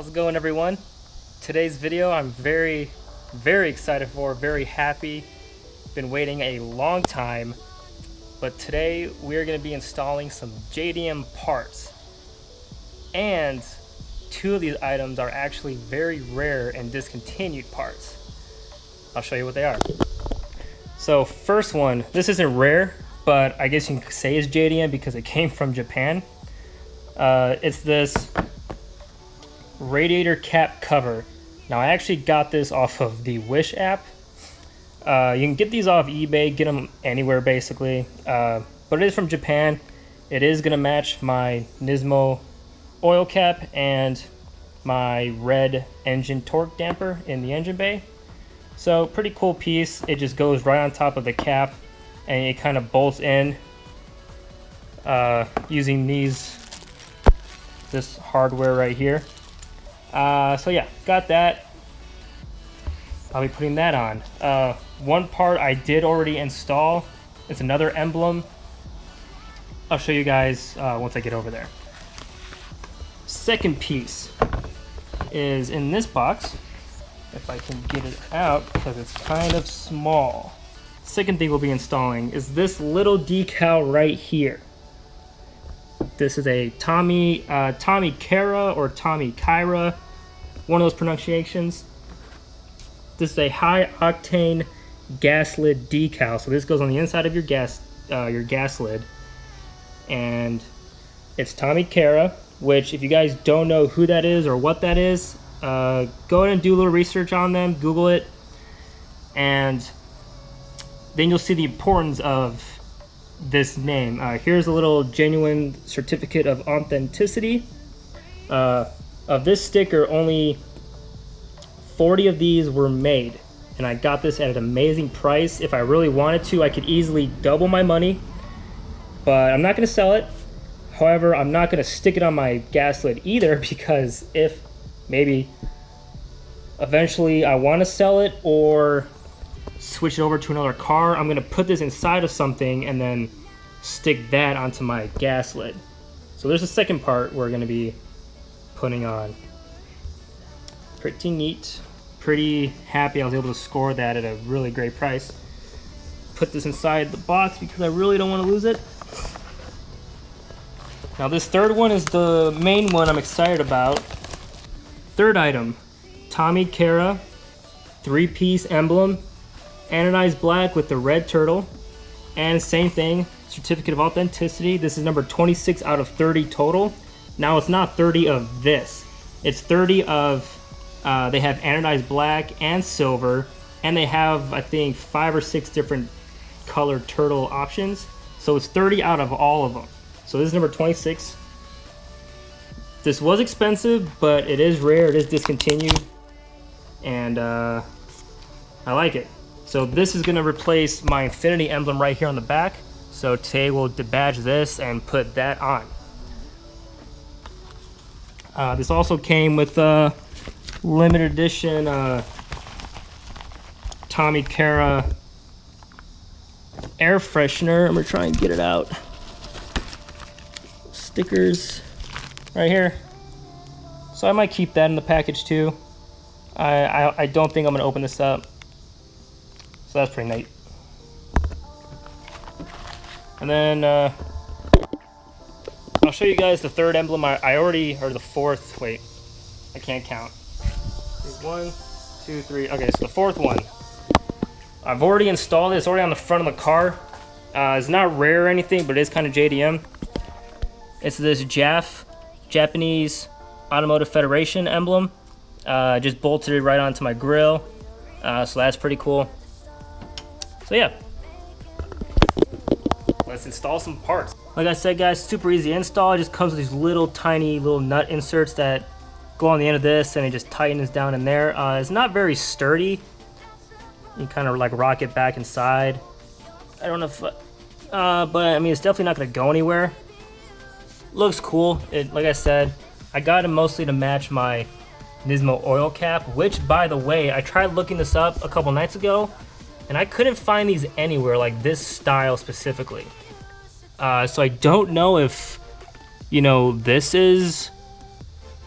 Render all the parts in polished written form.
How's it going, everyone? Today's video I'm very excited for, very happy. Been waiting a long time, but today we're going to be installing some JDM parts, and two of these items are actually very rare and discontinued parts. I'll show you what they are. So first one, this isn't rare, but I guess you can say it's JDM because it came from Japan. It's this radiator cap cover. Now I actually got this off of the Wish app. You can get these off eBay, get them anywhere basically, but it is from Japan. It is going to match my Nismo oil cap and my red engine torque damper in the engine bay. So pretty cool piece. It just goes right on top of the cap and it kind of bolts in using this hardware right here. So yeah, got that. I'll be putting that on. One part I did already install. It's another emblem. I'll show you guys once I get over there. Second piece is in this box. If I can get it out because it's kind of small. Second thing we'll be installing is this little decal right here. This is a Tommykaira or Tommykaira, one of those pronunciations. This is a high octane gas lid decal. So this goes on the inside of your gas lid, and it's Tommykaira. Which, if you guys don't know who that is or what that is, go ahead and do a little research on them. Google it, and then you'll see the importance of this name. Here's a little genuine certificate of authenticity. Of this sticker, only 40 of these were made, and I got this at an amazing price. If I really wanted to, I could easily double my money, but I'm not going to sell it. However, I'm not going to stick it on my gas lid either, because if maybe eventually I want to sell it or switch it over to another car, I'm going to put this inside of something and then stick that onto my gas lid. So there's a second part we're going to be putting on. Pretty neat. Pretty happy I was able to score that at a really great price. Put this inside the box because I really don't want to lose it. Now this third one is the main one I'm excited about. Third item, Tommykaira 3-piece emblem, anodized black with the red turtle, and same thing, certificate of authenticity. This is number 26 out of 30 total. Now it's not 30 of this, it's 30 of, they have anodized black and silver, and they have, I think, 5 or 6 different colored turtle options. So it's 30 out of all of them. So this is number 26. This was expensive, but it is rare, it is discontinued, and I like it. So this is going to replace my Infiniti emblem right here on the back. So today we'll debadge this and put that on. This also came with a limited edition Tommykaira air freshener. I'm going to try and get it out. Stickers right here, so I might keep that in the package too. I don't think I'm gonna open this up, so that's pretty neat. And then I'll show you guys the third emblem. I already, or the fourth, wait, I can't count. 1, 2, 3. Okay, so the fourth one I've already installed it. It's already on the front of the car. It's not rare or anything, but it is kind of JDM. It's this Japanese Automotive Federation emblem. Just bolted it right onto my grill. So that's pretty cool. So yeah, let's install some parts. Like I said, guys, super easy install. It just comes with these little tiny little nut inserts that go on the end of this, and it just tightens down in there. It's not very sturdy. You kind of like rock it back inside. I don't know if, but I mean, it's definitely not gonna go anywhere. Looks cool. Like I said, I got it mostly to match my Nismo oil cap, which, by the way, I tried looking this up a couple nights ago, and I couldn't find these anywhere, like this style specifically. So I don't know if, you know, this is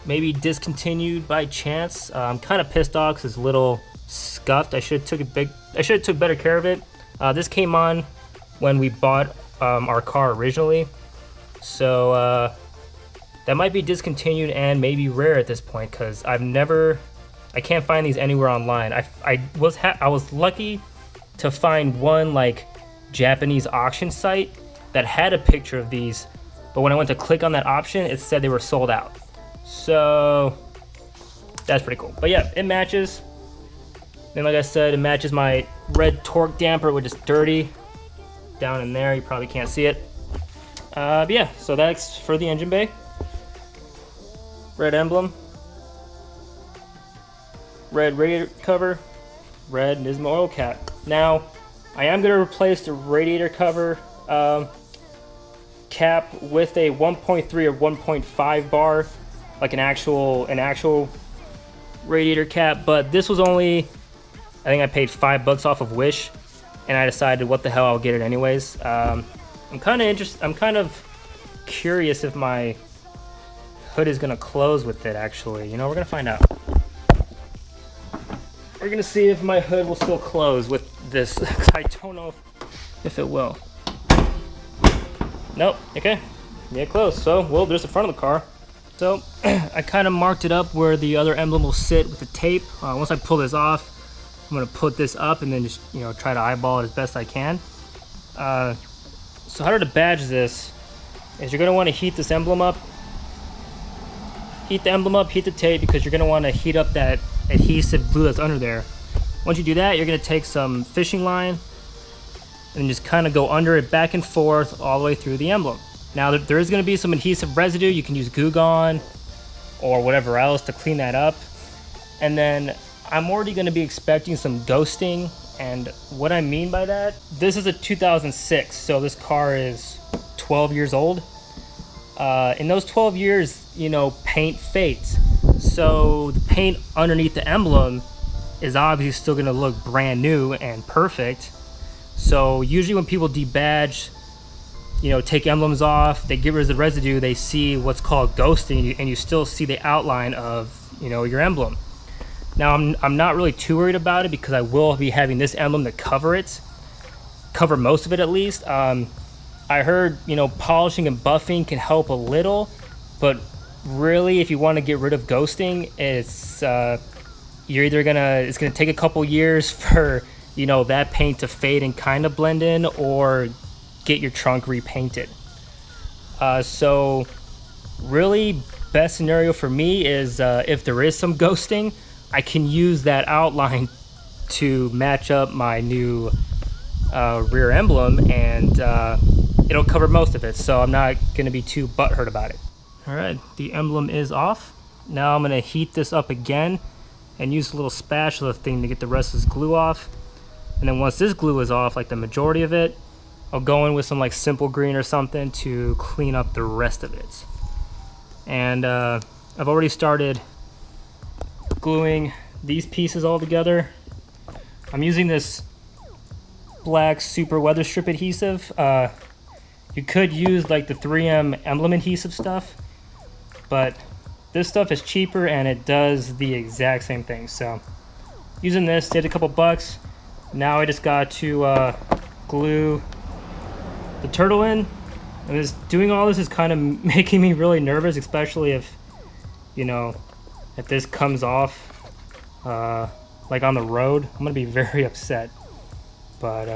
maybe discontinued by chance. I'm kind of pissed off because it's a little scuffed. I should have took better care of it. This came on when we bought our car originally, so that might be discontinued and maybe rare at this point because I can't find these anywhere online. I was lucky to find one like Japanese auction site that had a picture of these, but when I went to click on that option, it said they were sold out. So that's pretty cool. But yeah, it matches. Then like I said, it matches my red torque damper, which is dirty down in there. You probably can't see it. But yeah, so that's for the engine bay. Red emblem, red radiator cover, red Nismo oil cap. Now, I am going to replace the radiator cover cap with a 1.3 or 1.5 bar, like an actual radiator cap. But this was only, I think I paid $5 off of Wish, and I decided what the hell, I'll get it anyways. I'm kind of curious if my hood is gonna close with it. Actually, you know, we're gonna find out. We're gonna see if my hood will still close with this. I don't know if it will. Nope. Okay. Yeah, close. So, well, there's the front of the car. So I kind of marked it up where the other emblem will sit with the tape. Once I pull this off, I'm gonna put this up and then just, you know, try to eyeball it as best I can. So how to badge this is you're gonna want to heat this emblem up. Heat the emblem up, heat the tape, because you're going to want to heat up that adhesive glue that's under there. Once you do that, you're going to take some fishing line and just kind of go under it back and forth all the way through the emblem. Now there is going to be some adhesive residue. You can use Goo Gone or whatever else to clean that up. And then I'm already going to be expecting some ghosting. And what I mean by that, this is a 2006, so this car is 12 years old. In those 12 years, you know, paint fades. So the paint underneath the emblem is obviously still gonna look brand new and perfect. So usually when people debadge, you know, take emblems off, they get rid of the residue, they see what's called ghosting, and you still see the outline of, you know, your emblem. Now I'm not really too worried about it because I will be having this emblem to cover most of it at least. I heard, you know, polishing and buffing can help a little, but really, if you want to get rid of ghosting, it's gonna take a couple years for, you know, that paint to fade and kind of blend in, or get your trunk repainted. So really, best scenario for me is if there is some ghosting, I can use that outline to match up my new rear emblem, and it'll cover most of it, so I'm not going to be too butthurt about it. All right, the emblem is off. Now I'm going to heat this up again and use a little spatula thing to get the rest of this glue off. And then once this glue is off, like the majority of it, I'll go in with some like simple green or something to clean up the rest of it. And I've already started gluing these pieces all together. I'm using this black super weather strip adhesive. You could use like the 3M emblem adhesive stuff, but this stuff is cheaper and it does the exact same thing. So using this, saved a couple bucks. Now I just got to glue the turtle in. And doing all this is kind of making me really nervous, especially if, you know, if this comes off like on the road. I'm gonna be very upset, but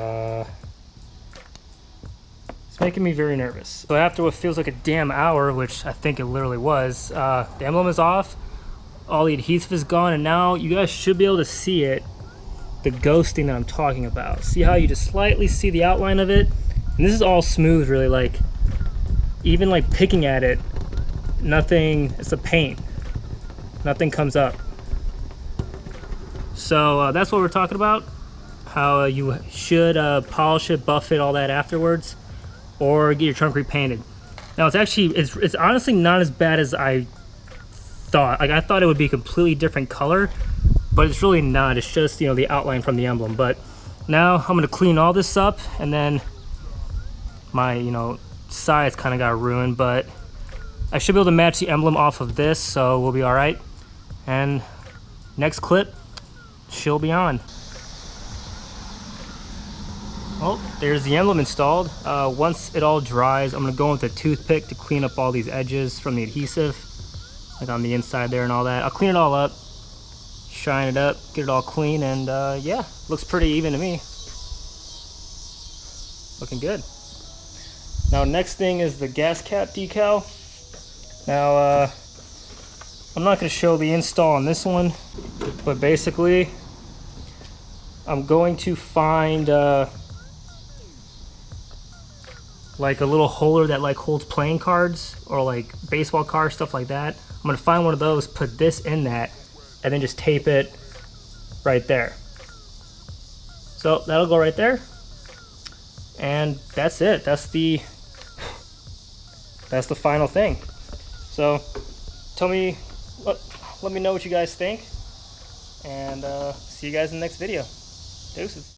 it's making me very nervous. So after what feels like a damn hour, which I think it literally was, the emblem is off, all the adhesive is gone, and now you guys should be able to see it, the ghosting that I'm talking about. See how you just slightly see the outline of it? And this is all smooth, really, like, even like picking at it, nothing, it's the paint, nothing comes up. So that's what we're talking about, how you should polish it, buff it, all that afterwards, or get your trunk repainted. Now it's honestly not as bad as I thought. Like, I thought it would be a completely different color, but it's really not. It's just, you know, the outline from the emblem. But now I'm gonna clean all this up, and then my, you know, sides kind of got ruined, but I should be able to match the emblem off of this, so we'll be all right. And next clip, she'll be on. Oh, there's the emblem installed. Once it all dries, I'm gonna go with a toothpick to clean up all these edges from the adhesive, like on the inside there and all that. I'll clean it all up, shine it up, get it all clean, and yeah, looks pretty even to me. Looking good. Now next thing is the gas cap decal. Now I'm not going to show the install on this one, but basically I'm going to find like a little holder that like holds playing cards or like baseball cards, stuff like that. I'm going to find one of those, put this in that, and then just tape it right there. So that'll go right there, and that's it. That's the final thing. So tell me, let me know what you guys think, and see you guys in the next video. Deuces.